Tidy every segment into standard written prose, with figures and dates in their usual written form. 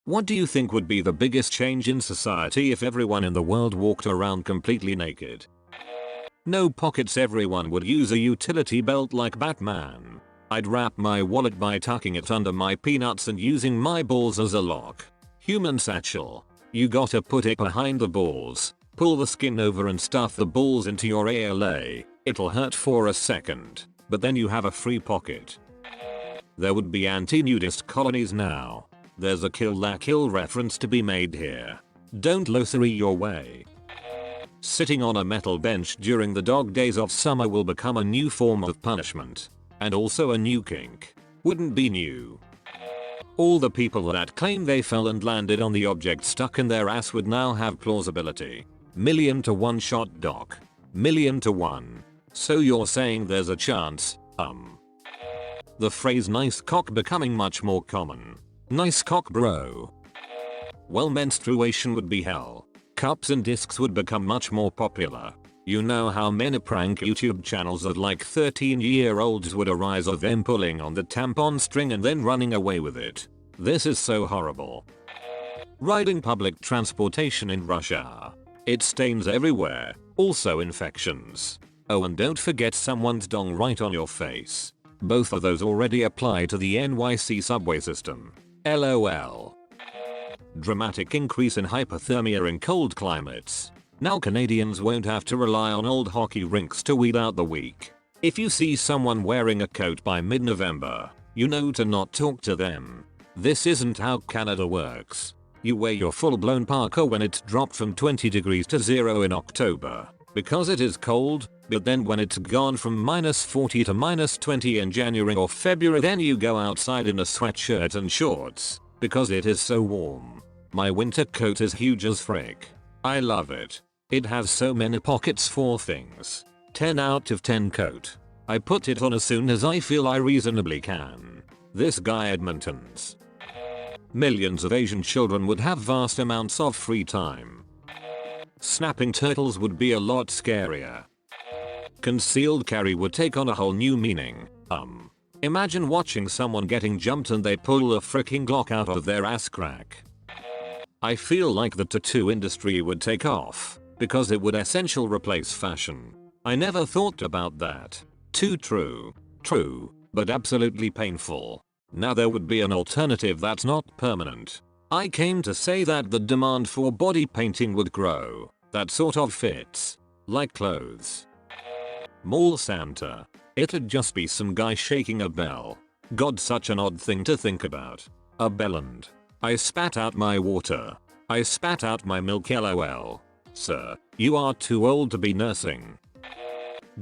What do you think would be the biggest change in society if everyone in the world walked around completely naked? No pockets, everyone would use a utility belt like Batman. I'd wrap my wallet by tucking it under my peanuts and using my balls as a lock. Human satchel. You gotta put it behind the balls, pull the skin over and stuff the balls into your ALA. It'll hurt for a second, but then you have a free pocket. There would be anti-nudist colonies now. There's a Kill La Kill reference to be made here. Don't lothery your way. Sitting on a metal bench during the dog days of summer will become a new form of punishment. And also a new kink. Wouldn't be new. All the people that claim they fell and landed on the object stuck in their ass would now have plausibility. 1,000,000 to 1 shot, doc. 1,000,000 to 1. So you're saying there's a chance, The phrase nice cock becoming much more common. Nice cock, bro. Well, menstruation would be hell. Cups and discs would become much more popular. You know how many prank YouTube channels of like 13-year-olds would arise of them pulling on the tampon string and then running away with it. This is so horrible. Riding public transportation in rush hour. It stains everywhere, also infections. Oh, and don't forget someone's dong right on your face. Both of those already apply to the NYC subway system. LOL. Dramatic increase in hypothermia in cold climates. Now Canadians won't have to rely on old hockey rinks to weed out the weak. If you see someone wearing a coat by mid-November, you know to not talk to them. This isn't how Canada works. You wear your full-blown parka when it's dropped from 20 degrees to 0 in October, because it is cold, but then when it's gone from -40 to -20 in January or February, then you go outside in a sweatshirt and shorts, because it is so warm. My winter coat is huge as frick. I love it. It has so many pockets for things. 10 out of 10 coat. I put it on as soon as I feel I reasonably can. This guy Edmonton's. Millions of Asian children would have vast amounts of free time. Snapping turtles would be a lot scarier. Concealed carry would take on a whole new meaning. Imagine watching someone getting jumped and they pull a freaking Glock out of their ass crack. I feel like the tattoo industry would take off, because it would essentially replace fashion. I never thought about that. Too true. True, but absolutely painful. Now there would be an alternative that's not permanent. I came to say that the demand for body painting would grow. That sort of fits. Like clothes. Mall Santa. It'd just be some guy shaking a bell. God, such an odd thing to think about. A bellend. I spat out my water. I spat out my milk, lol. Sir, you are too old to be nursing.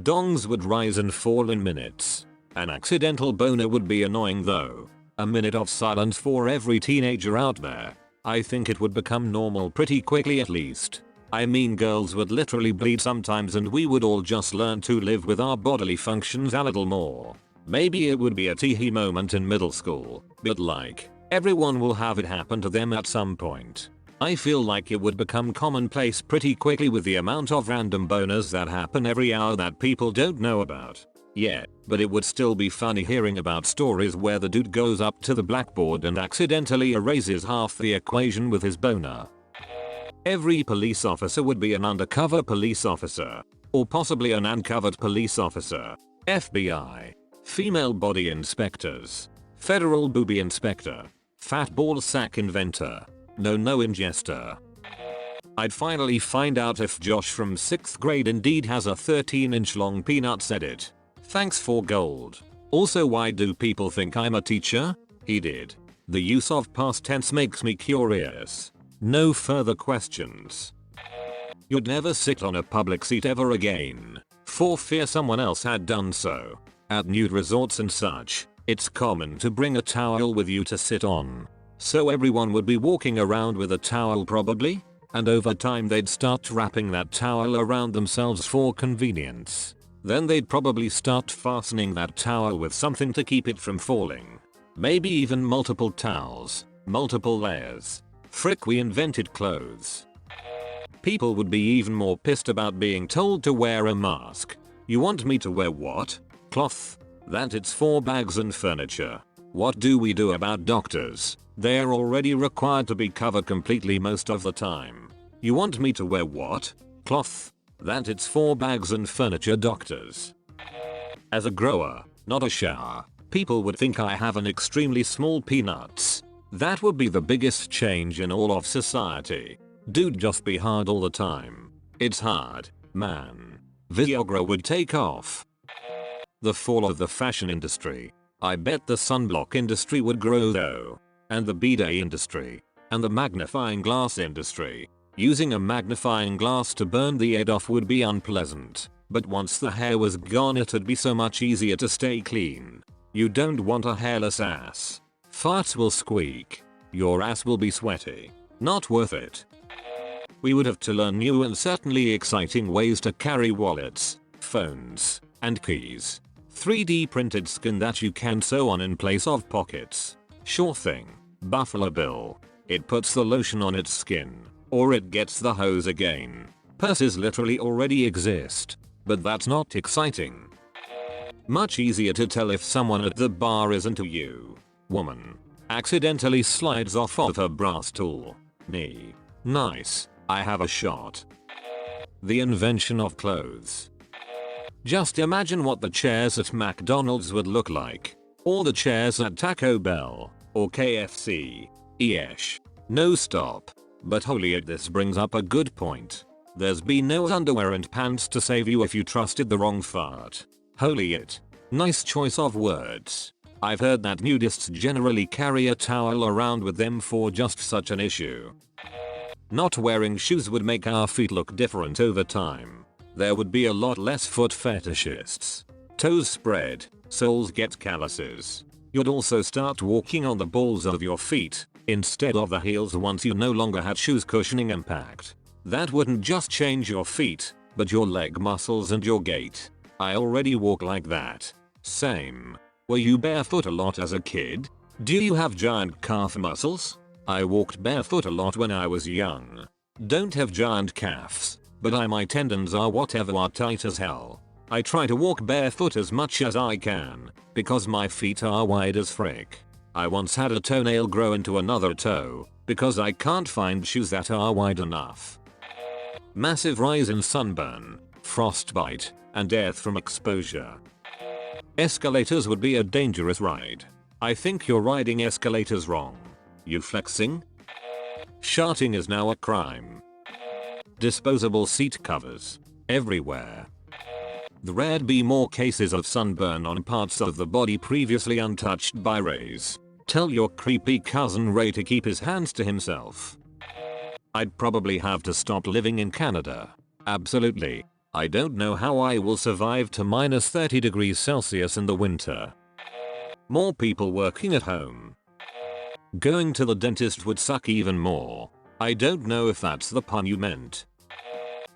Dongs would rise and fall in minutes. An accidental boner would be annoying though. A minute of silence for every teenager out there. I think it would become normal pretty quickly at least. I mean, girls would literally bleed sometimes and we would all just learn to live with our bodily functions a little more. Maybe it would be a teehee moment in middle school, but like, everyone will have it happen to them at some point. I feel like it would become commonplace pretty quickly with the amount of random boners that happen every hour that people don't know about. Yeah, but it would still be funny hearing about stories where the dude goes up to the blackboard and accidentally erases half the equation with his boner. Every police officer would be an undercover police officer. Or possibly an uncovered police officer. FBI. Female body inspectors. Federal booby inspector. Fat ball sack inventor. No ingester. I'd finally find out if Josh from 6th grade indeed has a 13-inch long peanut, said it. Thanks for gold. Also, why do people think I'm a teacher? He did. The use of past tense makes me curious. No further questions. You'd never sit on a public seat ever again, for fear someone else had done so. At nude resorts and such, it's common to bring a towel with you to sit on. So everyone would be walking around with a towel probably, and over time they'd start wrapping that towel around themselves for convenience. Then they'd probably start fastening that towel with something to keep it from falling. Maybe even multiple towels, multiple layers. Frick, we invented clothes. People would be even more pissed about being told to wear a mask. You want me to wear what? Cloth? That it's for bags and furniture. What do we do about doctors? They are already required to be covered completely most of the time. You want me to wear what? Cloth? That it's for bags and furniture, doctors. As a grower, not a shower, people would think I have an extremely small peanuts. That would be the biggest change in all of society. Dude, just be hard all the time. It's hard, man. Viagra would take off. The fall of the fashion industry. I bet the sunblock industry would grow though. And the bidet industry. And the magnifying glass industry. Using a magnifying glass to burn the head off would be unpleasant. But once the hair was gone, it'd be so much easier to stay clean. You don't want a hairless ass. Farts will squeak. Your ass will be sweaty. Not worth it. We would have to learn new and certainly exciting ways to carry wallets, phones, and keys. 3D printed skin that you can sew on in place of pockets. Sure thing. Buffalo Bill. It puts the lotion on its skin. Or it gets the hose again. Purses literally already exist. But that's not exciting. Much easier to tell if someone at the bar isn't a you. Woman. Accidentally slides off of her bra stool. Me. Nice. I have a shot. The invention of clothes. Just imagine what the chairs at McDonald's would look like. Or the chairs at Taco Bell. Or KFC. Yeesh. No stop. But holy it, this brings up a good point. There's been no underwear and pants to save you if you trusted the wrong fart. Holy it. Nice choice of words. I've heard that nudists generally carry a towel around with them for just such an issue. Not wearing shoes would make our feet look different over time. There would be a lot less foot fetishists. Toes spread, soles get calluses. You'd also start walking on the balls of your feet instead of the heels once you no longer had shoes cushioning impact. That wouldn't just change your feet, but your leg muscles and your gait. I already walk like that. Same. Were you barefoot a lot as a kid? Do you have giant calf muscles? I walked barefoot a lot when I was young. Don't have giant calves, but my tendons are whatever are tight as hell. I try to walk barefoot as much as I can, because my feet are wide as frick. I once had a toenail grow into another toe, because I can't find shoes that are wide enough. Massive rise in sunburn, frostbite, and death from exposure. Escalators would be a dangerous ride. I think you're riding escalators wrong. You flexing? Sharting is now a crime. Disposable seat covers. Everywhere. There'd be more cases of sunburn on parts of the body previously untouched by rays. Tell your creepy cousin Ray to keep his hands to himself. I'd probably have to stop living in Canada. Absolutely. I don't know how I will survive to minus 30 degrees Celsius in the winter. More people working at home. Going to the dentist would suck even more. I don't know if that's the pun you meant.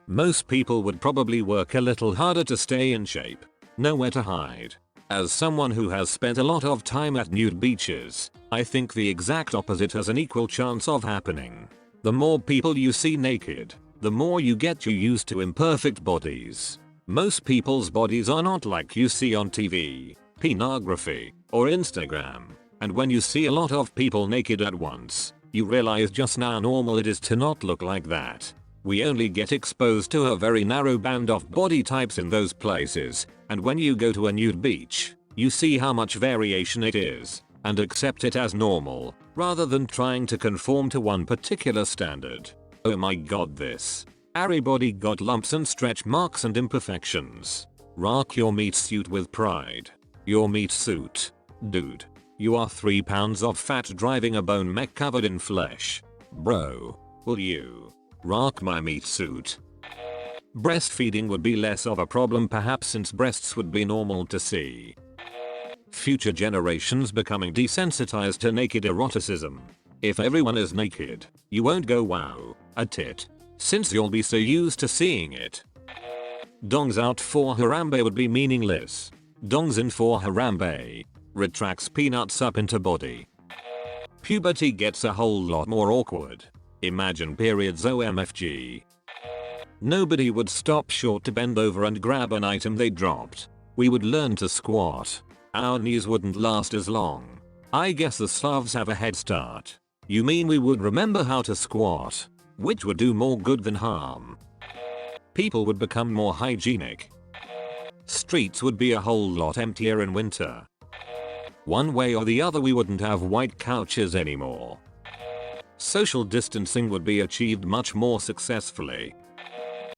Most people would probably work a little harder to stay in shape. Nowhere to hide. As someone who has spent a lot of time at nude beaches, I think the exact opposite has an equal chance of happening. The more people you see naked, the more you get used to imperfect bodies. Most people's bodies are not like you see on TV, pornography, or Instagram. And when you see a lot of people naked at once, you realize just how normal it is to not look like that. We only get exposed to a very narrow band of body types in those places, and when you go to a nude beach, you see how much variation it is, and accept it as normal, rather than trying to conform to one particular standard. Oh my god, this. Everybody got lumps and stretch marks and imperfections. Rock your meat suit with pride. Your meat suit. Dude. You are 3 pounds of fat driving a bone mech covered in flesh. Bro. Will you rock my meat suit? Breastfeeding would be less of a problem perhaps since breasts would be normal to see. Future generations becoming desensitized to naked eroticism. If everyone is naked, you won't go wow, a tit. Since you'll be so used to seeing it. Dongs out for Harambe would be meaningless. Dongs in for Harambe. Retracts peanuts up into body. Puberty gets a whole lot more awkward. Imagine periods OMFG. Nobody would stop short to bend over and grab an item they dropped. We would learn to squat. Our knees wouldn't last as long. I guess the Slavs have a head start. You mean we would remember how to squat? Which would do more good than harm. People would become more hygienic. Streets would be a whole lot emptier in winter. One way or the other we wouldn't have white couches anymore. Social distancing would be achieved much more successfully.